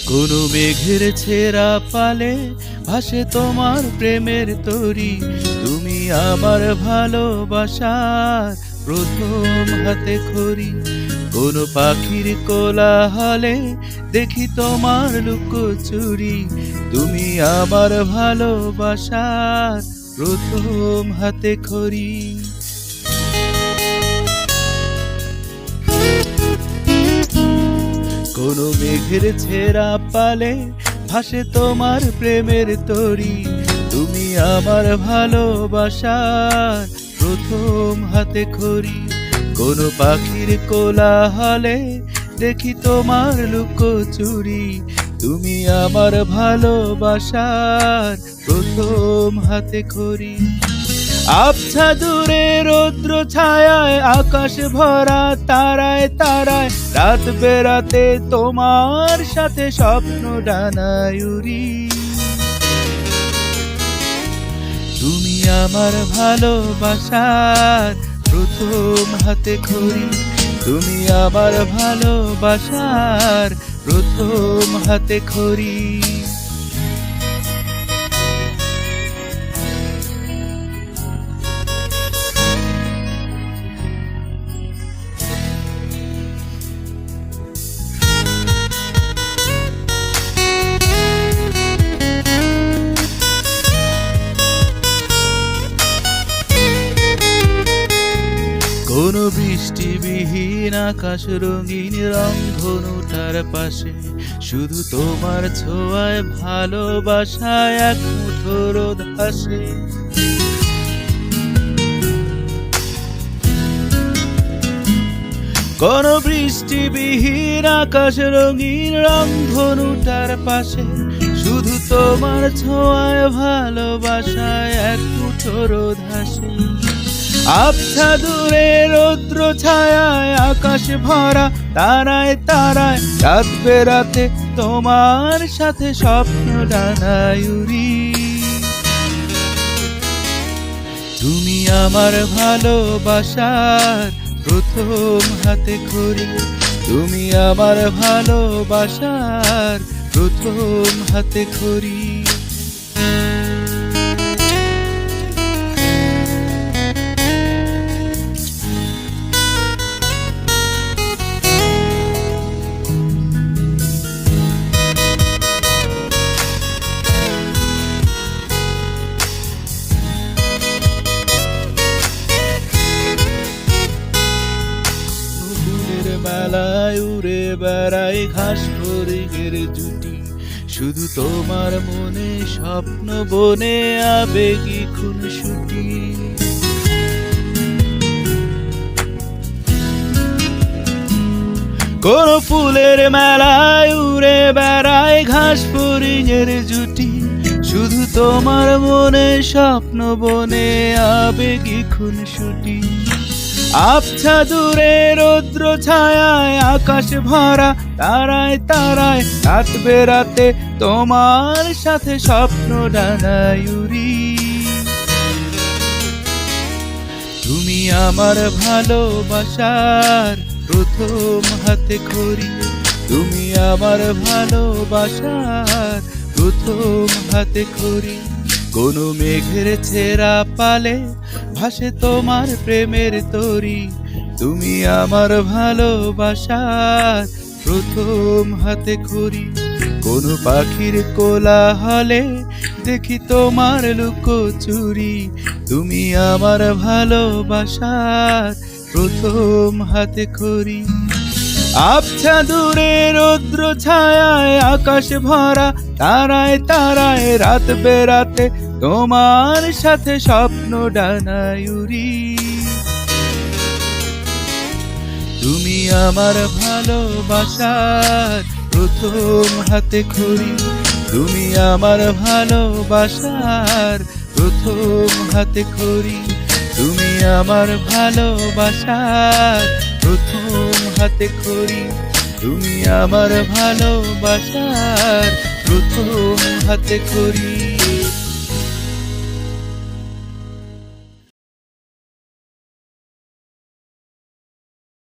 কোনো মেঘের ছেঁড়া পালে ভাসে তোমার প্রেমের তরি। তুমি আমার ভালোবাসার প্রথম হাতে খড়ি। কোনো পাখির কোলাহলে দেখি তোমার লুকোচুরি। তুমি আমার ভালোবাসার প্রথম হাতে খড়ি। কোনো মেঘের ছেঁড়া পালে ভাসে তোমার প্রেমের তরি। তুমি আমার ভালোবাসার প্রথম হাতে খড়ি। কোনো পাখির কোলাহলে দেখি তোমার লুকোচুরি। তুমি আমার ভালোবাসার প্রথম হাতে খড়ি। আবছা দূরে রৌদ্র ছায়ায় আকাশ ভরা তারায় তারায় রাত বেরাতে তোমার সাথে স্বপ্ন ডানায় উড়ি। তুমি আমার ভালোবাসার প্রথম হাতে খড়ি। তুমি আমার ভালোবাসার প্রথম হাতে খড়ি। কোনো বৃষ্টিবিহীন আকাশ রঙিন রংধনুটার পাশে শুধু তোমার ছোঁয়ায় ভালোবাসায় এক মুঠো রোদ হাসে। কোনো বৃষ্টিবিহীন আকাশ রঙিন রংধনুটার পাশে শুধু তোমার ছোঁয়ায় ভালোবাসায় এক মুঠো রোদ হাসে। আবছা দূরে রৌদ্র ছায়ায় আকাশ ভরা তারায় তারায় রাত বেরাতে তোমার সাথে স্বপ্ন ডানায় উড়ি। তুমি আমার ভালোবাসার প্রথম হাতে খড়ি। তুমি আমার ভালোবাসার প্রথম হাতে খড়ি। মেলায় উড়ে বেড়াই ঘাস ফড়িংয়ের জুটি। শুধু তোমার মনে স্বপ্ন বনে আবেগী খুনসুটি। কোন ফুলের মেলায় উড়ে বেড়াই ঘাস ফড়িংয়ের জুটি। শুধু তোমার মনে স্বপ্ন বনে আবেগী খুনসুটি। আবছা দূরে রৌদ্র ছায়ায় আকাশ ভরা তারায় তারায় রাত বেরাতে তোমার সাথে স্বপ্ন ডানায় উড়ি। তুমি আমার ভালোবাসার প্রথম হাতে খড়ি। তুমি আমার ভালোবাসার প্রথম হাতে খড়ি। কোনো মেঘের ছেঁড়া পালে ভাসে তোমার প্রেমের তরি। তুমি আমার ভালোবাসার প্রথম হাতে খড়ি। কোনো পাখির কোলাহলে দেখি তোমার লুকোচুরি। তুমি আমার ভালোবাসার প্রথম হাতে খড়ি। আবছা দূরে রৌদ্র ছায়ায় আকাশ ভরা তারায় তারায় রাত বেরাতে তোমার সাথে স্বপ্ন ডানায় উড়ি। তুমি আমার ভালোবাসার প্রথম হাতে খড়ি। তুমি আমার ভালোবাসার প্রথম হাতে খড়ি। তুমি আমার ভালোবাসার প্রথম হাতে খড়ি। তুমি আমার ভালোবাসার প্রথম হাতে খড়ি।